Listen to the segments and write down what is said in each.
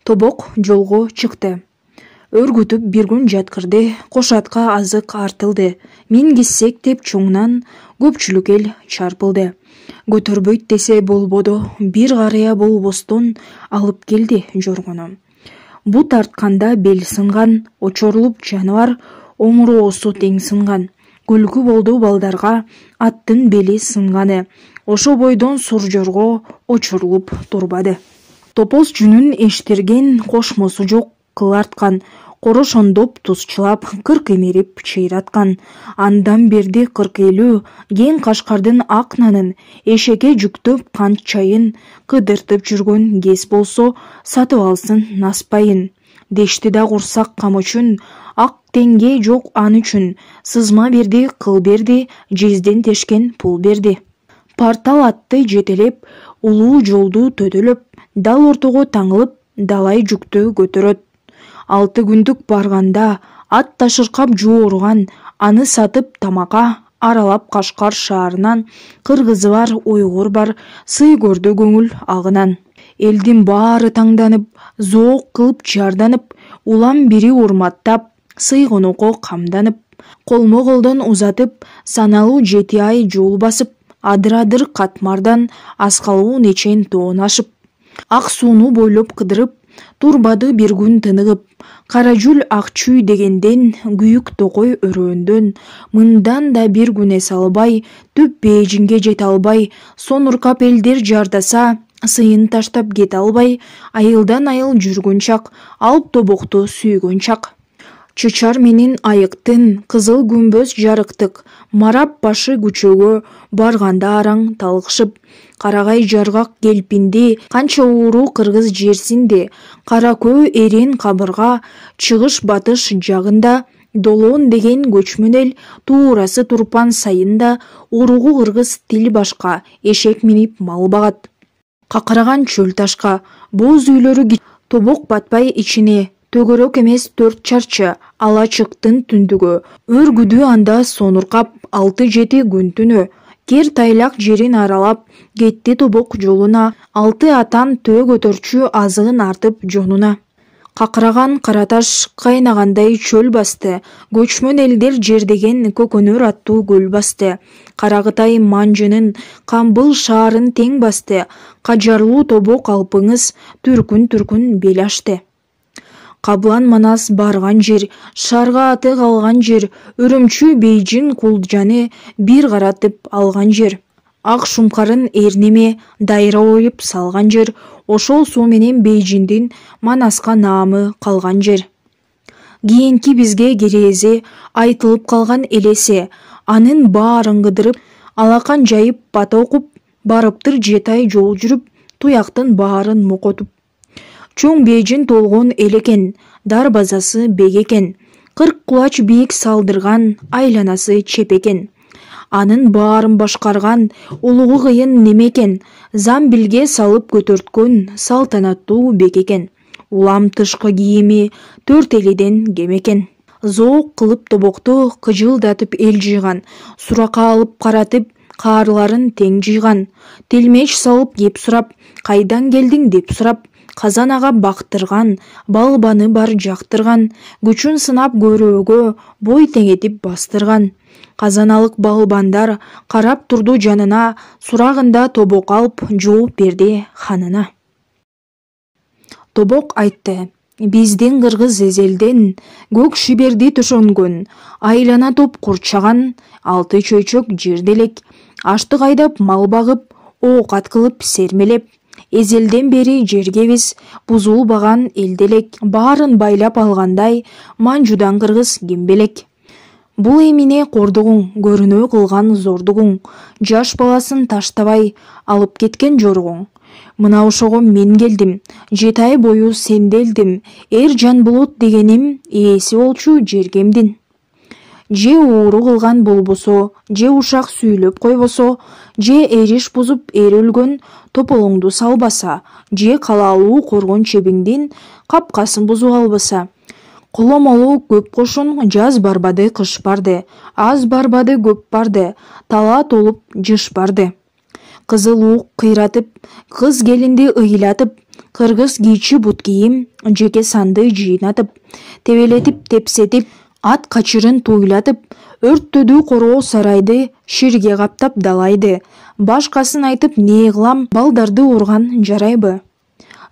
Тобок жолго чыкты. Өргүтүп бир күн жаткырды, кошатка азык артылды. Мен кессек деп чоңнан көпчүлүк эл чарпылды. Көтөрбөйт десе болбоду, бир карыя болбостон алып келди жоргону. Бут артканда бел сынган, очорулуп жаныбар оңуроосу тең сынган. Күлкү болду балдарга аттын бели сынганы. Ошо бойдон сур жорго очорулуп турбады. Топоз жүнүн эштирген кошмосу жок кыларткан. Корошондоп тузчулап, кырк эмерип чыйраткан. Андан берди 40-50 ген Кашкардын ак нанын, эшекке жүктөп кант чайын кыдыртып жүргөн кез болсо сатып алсын наспайын. Дешти да курсак кам үчүн, ак теңге жок ан үчүн. Сызма берди, кыл берди, жезден тешкен пул берди. Портал атты жетелеп, улуу жолду төтөлөп, дал ортого таңылып, далай жүктү көтөрөт. 6 күндүк барганда ат ташыркап жуурган, аны сатып тамакка аралап Кашкар шаарынан кыргызы бар, уйгур бар, сый көрдү көңүл агынан. Элдин баары таңданып, зоок кылып жарданып, улам бири урматтап, сый конокко камданып, колмо-колдон узатып, саналуу 7 ай жол басып, адыр-адыр катмардан аскалуу нечен тоон ашып, ак сууну бойлоп кыдырып, турбады бир күн тыныгып. Кара жүл ак чүй дегенден, күйүк токой өрөөндөн, мындан да бир күн эс албай, түп бейжинге жете албай, сонуркап элдер жардаса, сыйын таштап кете албай, айылдан айыл жүргөн чак, алып тобокту сүйгөн чак. Чычар менен айыктын, кызыл күмбөз жарыктык, марап башы күчөгө, барганда араң талыкшып. Карагай жаргак келпинди, канча ууру кыргыз жерсинде, кара көө эрен кабырга, чыгыш батыш жагында, долоон деген көчмөн эл, туурасы Турпан сайында, уругу кыргыз тил башка, эшек минип мал багат. Какыраган чөл ташка, боз үйлөрү тобок батпай ичине, төгөрөк эмес 4 чарчы, ала чыктын түндүгү, өргүдү анда сонуркап 6-7 күн түнү. Кер тайлак жерин аралап, кетти тобок жолуна, 6 атан төө көтөрчү азыгын артып жонуна. Какыраган караташ кайнагандай чөл басты, көчмөн элдер жердеген көкөнөр аттуу көл басты. Карагытай Манжынын, Камбыл шаарын тең басты, кажарлуу тобок алпыңыз түркүн бел ашты. Каблан Манас барган жер, шарга аты калган жер, Үрүмчү Бейжин Кулжаны бир каратып алган жер. Ак шумкарын эрнеме дайра оюп салган жер, ошол суу менен Бейжиндин Манаска наамы калган жер. Кийинки бизге керези айтылып калган элесе, анын баарын кыдырып, алакан жайып бата окуп, барыптыр 7 ай жол жүрүп, туяктын баарын мокотуп. Чоң Бейжин толгон эл экен, дарбазасы бек экен, 40 кулач бийик салдырган, айланасы чеп экен. Анын баарын башкарган улугу кыйын неме экен, замбилге салып көтөрткөн салтанаттуу бек экен. Улам тышкы кийими 4 элиден кем экен. Зоок кылып тобокту кыжылдатып эл жыйган, сурака алып каратып, каарларын тең жыйган. Телмеч салып кеп сурап, кайдан келдиң деп сурап, казанага бактырган, балбаны бар жактырган, күчүн сынап көрөөгө бой теңетип бастырган. Казаналык балбандар карап турду жанына, сурагында тобок алып жооп берди ханына. Тобок айтты: биздин кыргыз эзелден көк шиберди төшөнгөн, айлана топ курчаган, 6 чөйчөк жерде элек, аштык айдап мал багып, оокат кылып сермелеп, эзелден бери жерге биз бузулбаган элделек, баарын байлап алгандай, Манжудан кыргыз ким белек. Бул эмине кордугуң, көрүнө кылган зордугуң, жаш баласын таштабай алып кеткен жоргуң. Мына ошого мен келдим, 7 ай бою сенделдим, эр жан болот дегеним ээси болчу жергемдин. Же ууру кылган болбосо, же ушак сүйлөп койбосо, же эриш бузуп эр өлгөн тополоңду салбаса, же калаалуу коргон чебиңдин капкасын бузуп албаса. Коломолу көп кошун жаз барбады, кыш барды, аз барбады, көп барды, тала толуп жыш барды. Кызыл ук кыйратып, кыз келинди ыйлатып, кыргыз кийчи бут кийим, жеке санды жыйнатып, тебелетип, тепсетип, ат качырын туйлатып, өрттөдүү короо сарайды, ширге каптап далайды. Башкасын айтып не кылам, балдарды урган жарайбы?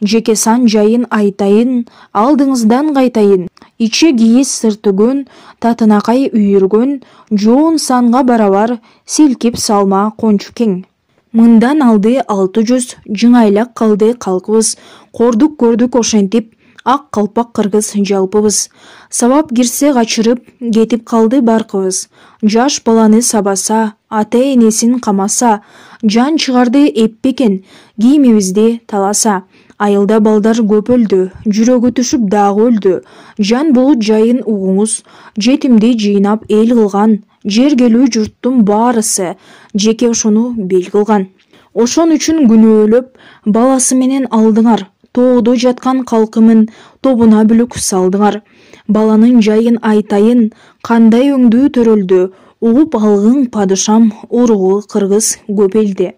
Жеке сан жайын айтайын, алдыңыздан кайтайын. Иче кийиз сыртыгөн, татынакай үйүргөн, жоон санга барабар, силкип салма кончу кең. Мындан алды 600, жыңайлак калды калкыбыз, кордук көрдүк ошентип, ак калпак кыргыз жалпыбыз. Сабап кирсе качырып, кетип калды баркыбыз. Жаш баланы сабаса, ата-энесин камаса, жан чыгарды эппекен, кийимибизди таласа. Айылда балдар көп өлдү, жүрөгү түшүп дагы өлдү. Жан булут жайын угуңуз, жетимди жыйнап эл кылган, жергелүү журттун баарысы жеке ошону бел кылган. Ошон үчүн күнөөлөп, баласы менен алдыңар, тоодо жаткан калкымын тобуна бүлүк салдыңар. Баланын жайын айтайын, кандай өңдүү төрөлдү, угуп алгың падышам, уругу кыргыз көп элде.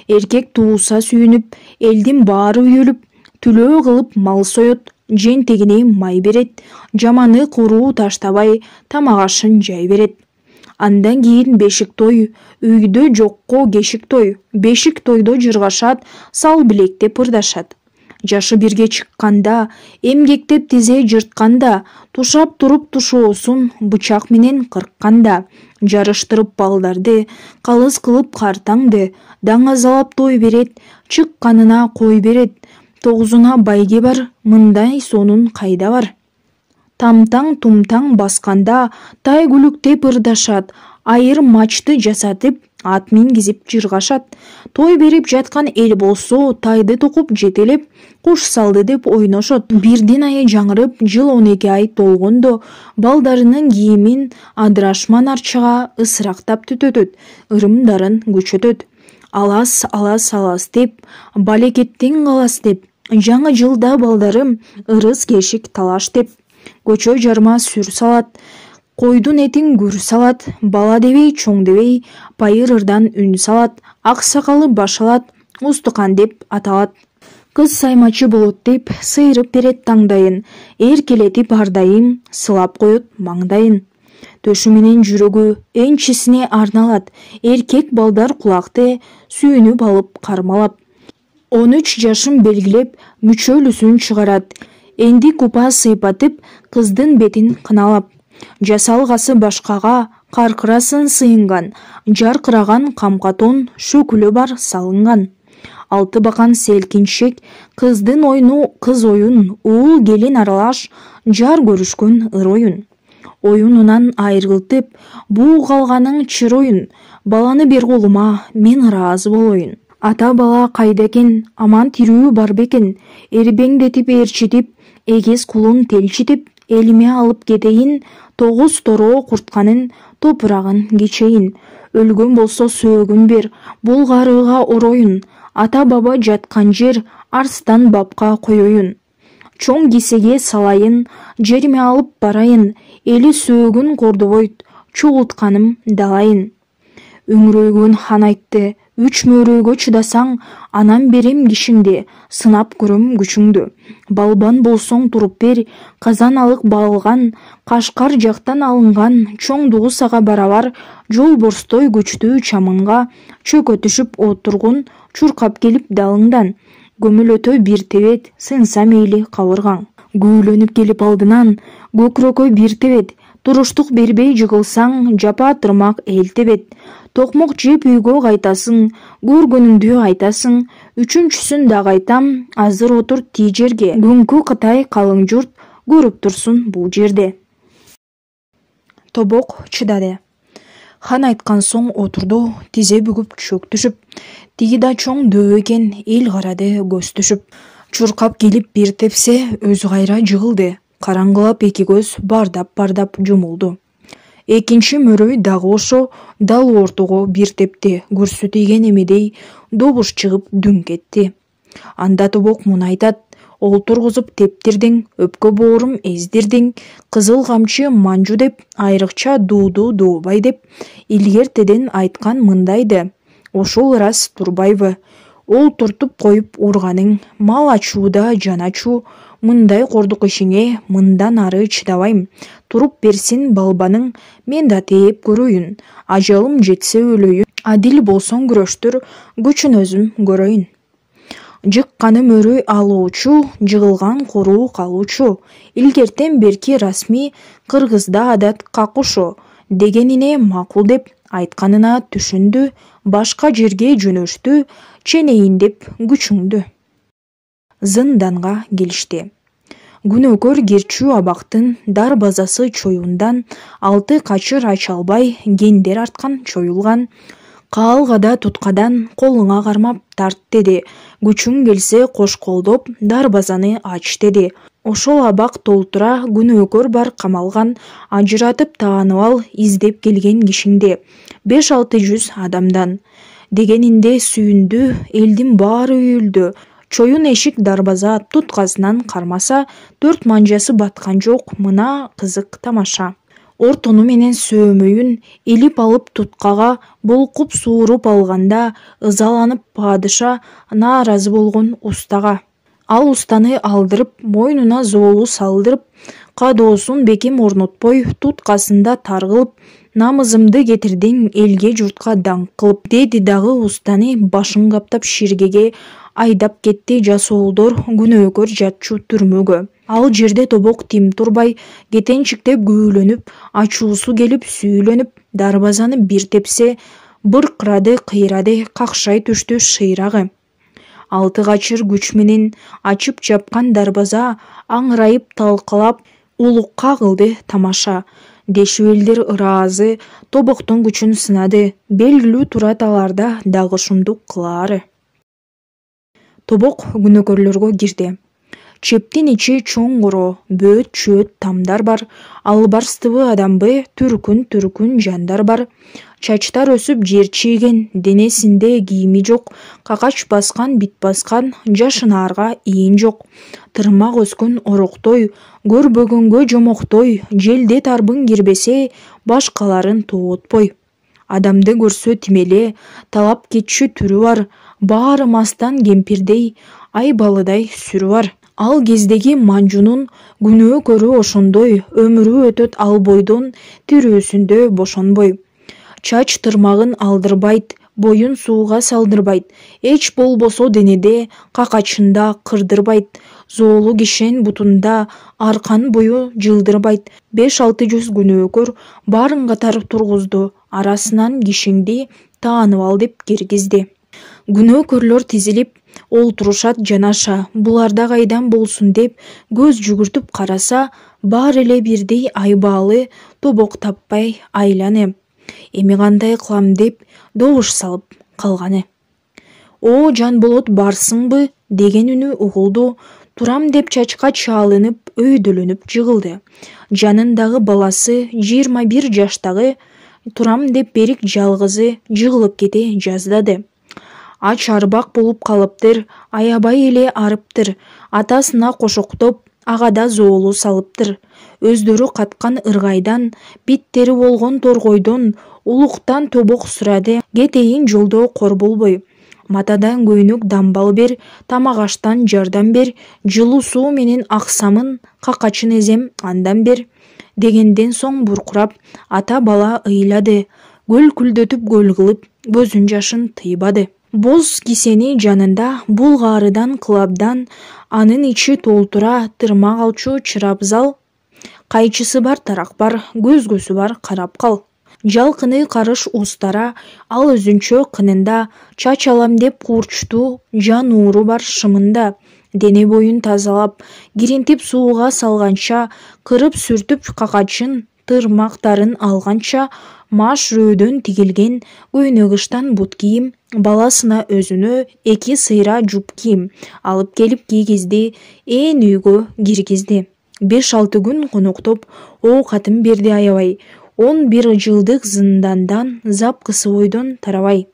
Эркек тууса сүйүнүп, элдин баары үйөлүп, түлөө кылып мал соет, жентегине май берет, жаманы куруу таштабай, тамак ашын жай берет. Андан кийин бешик той, үйдө жокко кешик той, бешик тойдо жыргашат, сал билектеп ырдашат. Жашы бирге чыкканда, эмгектеп тизе жыртканда, тушап туруп тушоосун бычак менен кыркканда, жарыштырып балдарды, калыс кылып картаңды, даңазалап той берет, чыкканына кой берет, тогузуна байге бар, мындай сонун кайда бар. Тамтаң тумтаң басканда, тай күлүктеп ырдашат, айыр мачты жасатып, ат мингизип жыргашат. Той берип жаткан эл болсо, тайды токуп жетелеп, куш салды деп ойношот. Бирдин айы жаңырып, жыл 12 ай толгондо, балдарынын кийимин адырашман арчага ысырактап түтөтөт, ырымдарын көчөтөт. Алас, алас, алас деп, балекеттен калас деп, жаңы жылда балдарым ырыс кешик талаш деп, көчө жарма сүр салат, койдун этин күр салат, бала дебей, чоң дебей, пайырырдан үн салат, ак сакалы баш алат, устукан деп аталат. Кыз саймачы болот деп, сыйрып берет таңдайын, эркелетип ардайым, сылап коет маңдайын. Төшү менен жүрөгү энчисине арналат, эркек балдар кулакты сүйүнүп алып кармалап. 13 жашын белгилеп, мүчөлүсүн чыгарат, энди купа сыйпатып, кыздын бетин кыналап. Жасалгасы башкага, каркырасын сыйынган, жаркыраган камкатон шөкүлү бар салынган. 6 бакан селкинчек, кыздын ойну кыз оюн, уул келин аралаш, жар көрүшкөн ыр оюн. Оюнунан айрылтып, буу калганың чыр оюн, баланы бер колума, мен ыраазы болоюн. Ата бала кайда экен, аман тирүү бар бекен, эрбеңдетип ээрчитип, эгез кулун телчитип, элиме алып кетейин, 9 тороо куртканын топурагын кечейин. Өлгөн болсо сөөгүн бер, булгарыга ороюн, ата баба жаткан жер арстан бапка коеюн. Чоң кисеге салайын, жериме алып барайын, эли сөөгүн кордобойт, чогултканым далайын. Үңүрөйгөн хан айтты, 3 мөрөөгө чыдасаң, анан берем кишиңди, сынап көрөм күчүңдү. Балбан болсоң туруп бер, казан алык багылган, Кашкар жактан алынган, чоң дугусага барабар, жол борстой көчтүү чамынга, чөкө түшүп отургун, чуркап келип далыңдан. Көмөлөтө бир тебет, сынса мейли кабыргаң. Күүлөнүп келип алдынан, көкрөккө бир тебет, туруштук бербей жыгылсаң, жапа тырмак эл тебет. Токмок жеп үйгө кайтасың, көргөнүңдү айтасың, үчүнчүсүн да кайтам, азыр отур тий жерге. Күнкү Кытай калың журт көрүп турсун бул жерде. Тобок чыдады. Хан айткан соң отурду, тизе бүгүп чөк түшүп. Тиги да чоң дөө экен, эл карады көз түшүп. Чуркап келип бир тепсе, өзү кайра жыгылды. Караңгылап эки көз бардап жумулду. Экинчи мөрөй дагы ошо дал ортого бир тепти, көрсү тийген эмедей добуш чыгып дүң кетти. Анда Тобок муну айтат: олтургузуп тептирдиң, өпкө боорум эздирдиң, кызыл камчы манжу деп, айрыкча дууду дуубай деп. Илгертеден айткан мындайды: Ошол ырас турбайбы? Ол туртуп коюп урганың, мал ачууда жан ачуу, мындай кордук ишиңе мындан ары чыдабайм. Туруп берсин балбаның, мен да тээп көрөйүн. Ажалым жетсе өлөйүн. Адил болсоң күрөштүр, күчүн өзүм көрөйүн. Жыкканы мөрү алуучу, жыгылган куруу калуучу. Илгертен берки расмий кыргызда адат какушу. Дегенине макул деп айтканына түшүндү, башка жерге жөнөштү, ченейин деп күчүңдү. Зынданга келишти. Күнөөкөр кирчүү абактын дарбазасы чоюндан 6 качыр ача албай гендер арткан чоюлган. Каалгада туткадан колуңа кармап тарт деди. Күчүң келсе кош колдоп дарбазаны ач деди. Ошол абак толтура күнөөкөр бар камалган, ажыратып таанып ал издеп келген кишиңде 500-600 адамдан. Дегенинде сүйүндү, элдин баары үйүлдү. Чоюн эшик дарбаза туткасынан кармаса, 4 манжасы баткан жок, мына кызык тамаша. Ортону менен сөөмөйүн илип алып туткага болкуп сууруп алганда ызаланып падыша нааразы болгон устага. Ал устаны алдырып, мойнуна зоолу салдырып, кадоосун бекем орнотпой, туткасында таргылып, намызымды кетирдиң, элге журтка даңк кылып, деди дагы устаны башын каптап ширгеге айдап кетти. Жасоолдор күнөөкөр жатчу түрмөгө. Ал жерде тобок тим турбай, кетенчиктеп күбөлөнүп, ачуусу келип сүйүлөнүп, дарбазаны бир тепсе, быркырады, кыйрады, какшай түштү шыйрагы. 6 качыр күч менен ачып жапкан дарбаза аңырайып талкалап, улукка кылды тамаша. Дешибелдер ыраазы, тобоктун күчүн сынады, белгилүү турат аларда дагы ушундук кылаары. Тобок күнөөкөрлөргө кирди. Чептин ичи чоңгуро, бөөт чөөт тамдар бар, албарстыбы адамбы, түркүн жандар бар. Чачтар өсүп жер чийген, денесинде кийими жок, какач баскан, бит баскан, жашынаарга ийин жок. Тырмак өскөн ороктой, көрбөгөнгө жомоктой, желде тарбың кирбесе, башкаларын тоотпой. Адамды көрсө тимеле, талап кетчү түрү бар, баары мастан кемпирдей, айбалыдай сүрү бар. Ал кездеги манжунун күнөөкөрү ошондой, өмүрү өтөт ал бойдон, тирүүсүндө бошонбой. Чач тырмагын алдырбайт, боюн сууга салдырбайт, эч болбосо денеде, какачында кырдырбайт, зоолу кишен бутунда, аркан бою жылдырбайт. 500-600 күнөөкөр баарын катар тургузду, арасынан кишиңди таанып ал деп киргизди. Күнөөкөрлөр тизилип олтурушат жанаша, буларда кайдан болсун деп көз жүгүртүп караса, баары эле бирдей айбаалы, тобок таппай айланы. Эми кандай кылам деп добуш салып калганы. О, Жанболот барсыңбы деген үнү угулду. Турам деп чачка чалынып, өйдөлөнүп жыгылды. Жанындагы баласы 21 жаштагы турам деп берик жалгызы жыгылып кете жаздады. Ач арбак болуп калыптыр, аябай эле арыптыр. Атасына кошоктоп, агада зоолу салыптыр. Өздөрү каткан ыргайдан, биттери болгон торгойдон, улуктан тобок сурады. Кетейин жолдо кор болбой. Матадан көйнөк дамбал бер, тамак аштан жардам бер, жылуу суу менен аксамын, какачын эзем андан бер. Дегенден соң буркурап, ата бала ыйлады. Гөл күлдөтүп гөл кылып, көзүн жашын тыйбады. Боз кисени жанында, булгаарыдан кылабдан, анын ичи толтура тырмак алчу чырабзал. Кайчысы бар тарак бар, көзгөсү бар карап кал. Жалкыны карыш устара, ал өзүнчө кынында, чач алам деп куурчту, жан ууру бар шымында. Дене боюн тазалап, киринтип сууга салганча, кырып сүртүп какачын, тырмактарын алганча, маш рөөдөн тигилген көйнөк ыштан бут кийим, баласына өзүнө 2 сыйра жуп кийим алып келип кийгизди, ээн үйгө киргизди. 5-6 күн коноктоп, оокатын берди аябай. 11 жылдык зындандан, запкысы бойдон тарабай.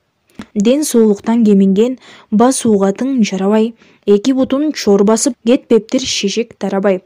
Ден соолуктан кеминген, бас угатың жарабай. 2 бутун чор басып, кетпептир шишик тарабай.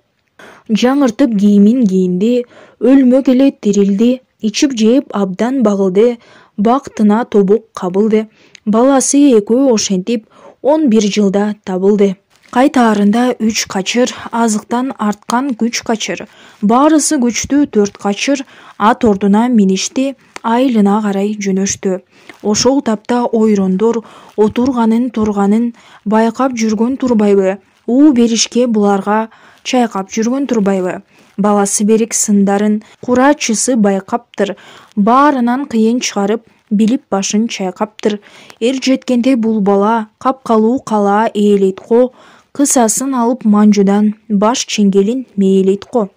Жаңыртып кийимин кийинди, өлмөк эле тирилди, ичип жеп абдан багылды, бактына тобок кабылды. Баласы экөө ошентип 11 жылда табылды. Кайтаарында 3 качыр, азыктан арткан 3 качыр, баарысы күчтүү 4 качыр ат ордуна миништи, айылына карай жөнөштү. Ошол тапта ойрондор отурганын турганын байкап жүргөн турбайбы? У беришке буларга чайкап жүргөн турбайбы? Баласы берик сындарын курачысы байкаптыр, баарынан кыйын чыгарып, билип башын чайкаптыр. Эр жеткенде бул бала капкалуу кала ээлейт го, кысасын алып манжудан баш чеңгелин мээлейт го.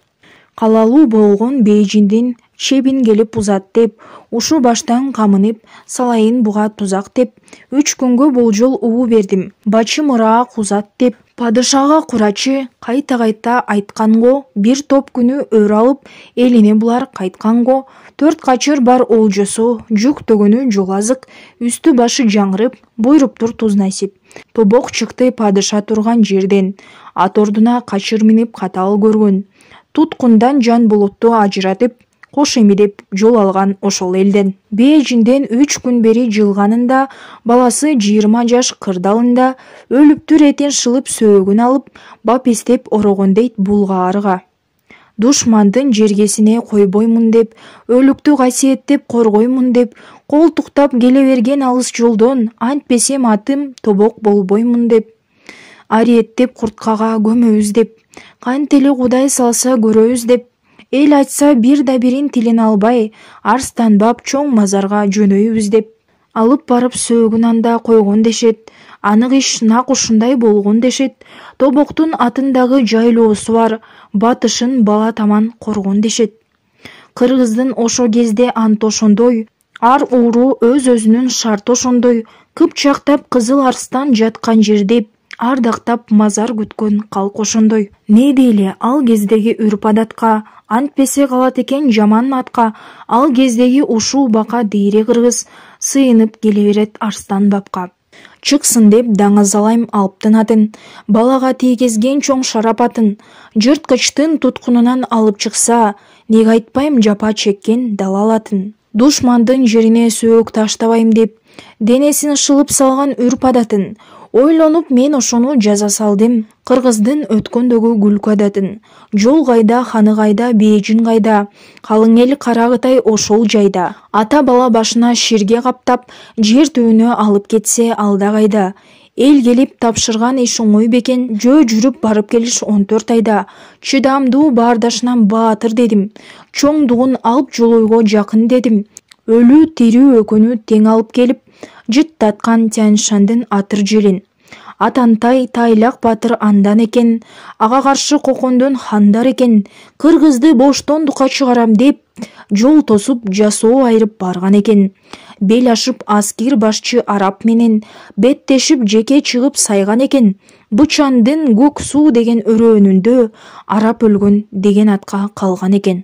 Калалуу болгон бейжиндин чебин келип узат деп, ушу баштан камынып, салайын буга тузак деп, 3 күнгө болжол уу бердим, бачы мыраак узат деп, падышага курачы кайта айткан го, бир топ күнү өр алып, элине булар кайткан го, 4 качыр бар олжосу, жүк төгөнү жол азык, үстү башы жаңырып, буйруптур туз насип. Тобок чыкты падыша турган жерден, ат ордуна качыр минип катал көргөн. Туткундан жан болотту ажыратып, кош эми деп жол алган ошол элден. Бейжинден 3 күн бери жылганында, баласы 20 жаш кырдалында, өлүптүр этин шылып сөөгүн алып, бап эстеп орогон дейт булгаарыга. Душмандын жергесине койбоймун деп, өлүктү касиеттеп коргоймун деп, колтуктап келе берген алыс жолдон, антпесем атым тобок болбоймун деп, ариеттеп курткага көмөбүз деп, кантип эле Кудай салса көрөбүз деп, эл айтса бир да бирин тилин албай, арстанбап чоң мазарга жөнөйбүз деп, алып барып сөөгүн анда койгон дешет. Анык иш нак ушундай болгон дешет. Тобоктун атындагы жайлоосу бар, батышын бала таман коргон дешет. Кыргыздын ошо кезде анты ошондой, ар ууру өз-өзүнүн шарты ошондой, Кыпчактап Кызыл Арстан жаткан жерде ардактап мазар күткөн калк ошондой. Не дейле ал кездеги үрп-адатка, антпесе калат экен жаман атка, ал кездеги ушул бака дейре кыргыз сыйынып келе берет Арстан бапка. Чыксын деп даңазалайм алыптын атын, балага тийгезген чоң шарапатын, жырткычтын туткунунан алып чыкса, неге айтпайм жапа чеккен далалатын. Душмандын жерине сөөк таштабайм деп, денесин шылып салган үрп-адатын, ойлонуп мен ошону жаза салдым. Кыргыздын өткөндөгү күлкү адатын, жол кайда, ханы кайда, бейжин кайда, калың эл Карагытай ошол жайда. Ата бала башына ширге каптап, жер түбүнө алып кетсе алда кайда. Эл келип тапшырган иш оңой бекен, жөө жүрүп барып келиш 14 айда. Чыдамдуу баардашынан баатыр дедим, чоңдугун алып жолойго жакын дедим. Өлүү тирүү өкөнү тең алып келип, жыттаткан Тянь-Шандын атыр желин. Атантай Тайлак батыр андан экен, ага каршы кокондон хандар экен, кыргызды боштондукка чыгарам деп, жол тосуп жасоо айырып барган экен. Бел ашып аскер башчы араб менен, беттешип жеке чыгып сайган экен. Бычандын көк суу деген өрөөнүндө араб өлгөн деген атка калган экен.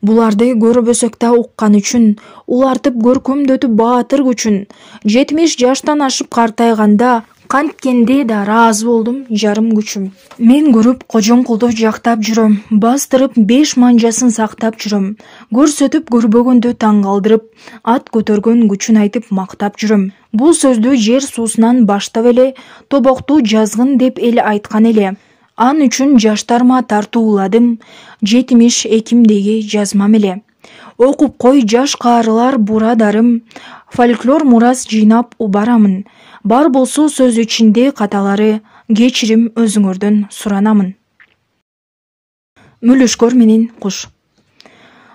Буларды көрбөсөк да уккан үчүн, улартып көркөмдөтүп баатыр күчүн, 70 жаштан ашып картайганда, канткенде да ыраазы болдум жарым күчүм. Мен көрүп кожоңкулду жактап жүрөм, бастырып 5 манжасын сактап жүрөм, көрсөтүп көрбөгөндө таң калдырып, ат көтөргөн күчүн айтып мактап жүрөм. Бул сөздү жер суусунан баштап эле Тобокту жазгын деп эл айткан эле. Ан үчүн жаштарыма тартууладым, 70 экимдеги жазмам эле. Окуп кой жаш каарылар бурадарым, фольклор мурас жыйнап убарамын. Бар болсо сөз ичинде каталары, кечирим өзүңөрдөн суранамын. Мүлүшкөр менен куш.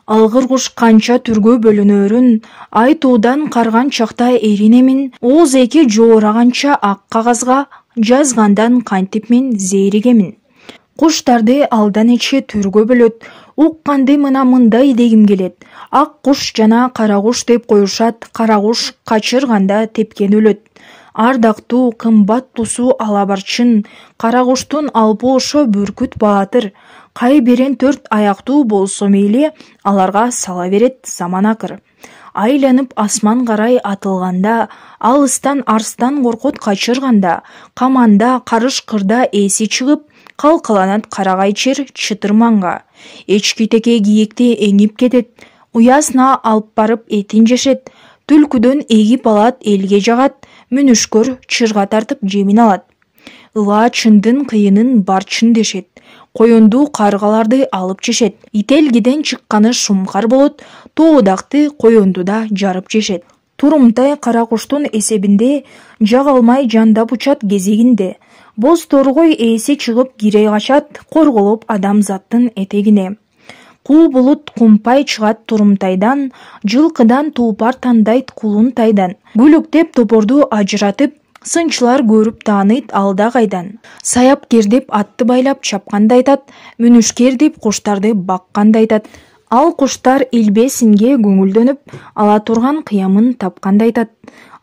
Алгыр куш канча түргө бөлүнөрүн, айтуудан карган чакта эринемин, ооз эки жоораганча ак кагазга жазгандан кантип мен зээригемин. Куштарды алдан эче түргө бөлөт, укканды мына мындай дегим келет. Ак куш жана кара куш деп коюшат, кара куш качырганда тепкен өлөт. Ардактуу, кымбаттуусу алабарчын, кара куштун алпы ошо бүркүт баатыр. Кай берен 4 аяктуу болсо мейли, аларга сала берет заман акыр. Айланып асман карай атылганда, алыстан арстан коркот качырганда, каманда, карыш-кырда эси чыгып, калкаланат карагай чер чытырманга. Эчки теке кийикти эңип кетет, уясына алып барып этин жешет, түлкүдөн эгип алат элге жагат, Мүнүшкөр чырга тартып жемин алат. Ыла чындын кыйынын барчын дешет. Коюнду каргаларды алып жешет. Ителгиден чыкканы шумкар болот, тоодакты коюндуда жарып жешет. Турумтай кара куштун эсебинде жагалмай жандап учат кезегинде. Боз торгой ээси чыгып кирей качат, корголоп адамзаттын этегине. Кул булут кумпай чыгат турумтайдан, жылкыдан туупар тандайт кулунтайдан. Гүлүктеп топорду ажыратып, сынчылар көрүп тааныйт алда кайдан. Саяп кердеп атты байлап чапканды айтат, мүнүшкер деп куштарды бакканды айтат. Ал куштар илбесинге көңүлдөнүп, ала турган кыямын тапканды айтат.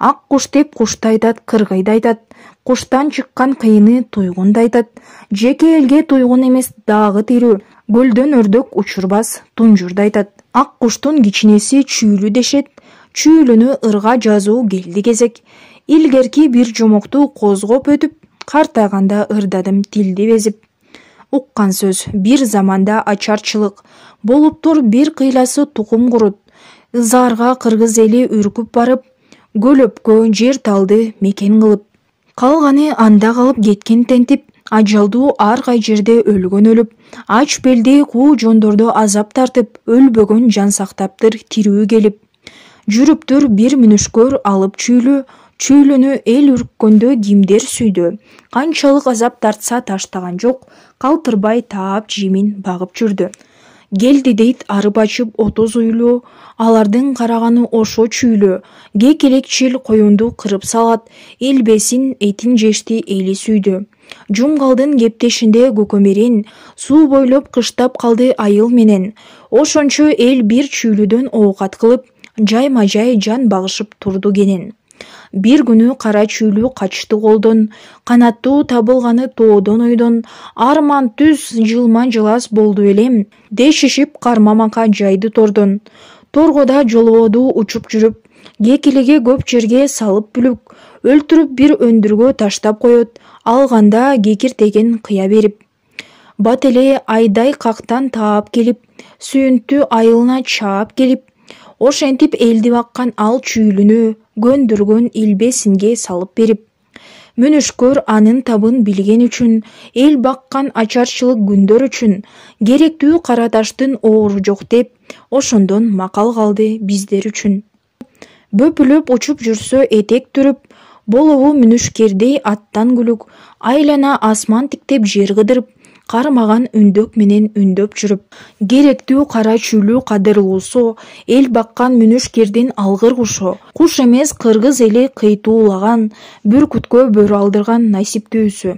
Ак куш деп кушты айтат, кыргыйды айтат. Куштан чыккан кыйыны туйгунду айтат. Жеке элге туйгун эмес дагы тирүү. Көлдөн өрдөк учурбас тунжурду айтат. Ак куштун кичинеси чүүлү дешет. Чүүлүнү ырга жазуу келди кезек. Илгерки бир жомокту козгоп өтүп, картайганда ырдадым тилди безип. Уккан сөз бир заманда ачарчылык, болуптур бир кыйласы тукум курут. Ызаарга кыргыз эли үркүп барып, көлөпкө жер талды мекен кылып. Калганы анда калып кеткен тентип, ажалдуу ар кай жерде өлгөн өлүп, ач белди куу жондорду азап тартып, өлбөгөн жан сактаптыр тирүү келип. Жүрүптүр бир мүнүшкөр алып чүүлү, чүүлүнү эл үрккөндө кимдер сүйдү. Канчалык азап тартса таштаган жок, калтырбай таап жемин багып жүрдү. Келди дейт арып ачып 30 уйлуу, алардын караганы ошо чүүлү. Кекелекчил коюнду кырып салат, илбесин этин жешти эли сүйдү. Жумгалдын кептешинде көкөмерин, суу бойлоп кыштап калды айыл менен. Ошончо эл бир чүүлүдөн оокат кылып, жайма жай жан багышып турду кенен. Бир күнү кара чүүлү качты колдон, канаттуу табылганы тоодон ойдон, арман түз жылма жылас болду элем, дешишип кармамакка жайды тордон. Торгода жолбоду учуп жүрүп, кекелеге көп жерге салып бүлүк, өлтүрүп бир өндүргө таштап коет, алганда кекиртеген кыя берип. Бат эле айдай кактан таап келип, сүйүнтү айылына чаап келип, ошентип элди баккан ал чүүлүнү көндүргөн илбесинге салып берип. Мүнүшкөр анын табын билген үчүн, эл баккан ачарчылык күндөр үчүн, керектүү кара таштын оору жок деп, ошондон макал калды биздер үчүн. Бөпүлөп учуп жүрсө этек түрүп, болобу мүнүшкердей аттан күлүк, айлана асман тиктеп жер кыдырып, кармаган үндөк менен үндөп жүрүп. Керектүү кара чүүлү кадырлуусу, эл баккан мүнүшкердин алгыр кушу. Куш эмес кыргыз эли кыйтуулаган, бүркүткө бөрү алдырган насиптүүсү.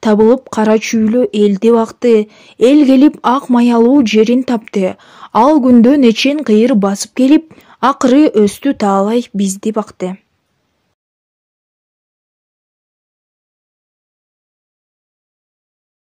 Табылып кара чүүлү элди бакты, эл келип ак маялуу жерин тапты. Ал күндө нечен кыйыр басып келип, акыры өстү таалай бизди бакты.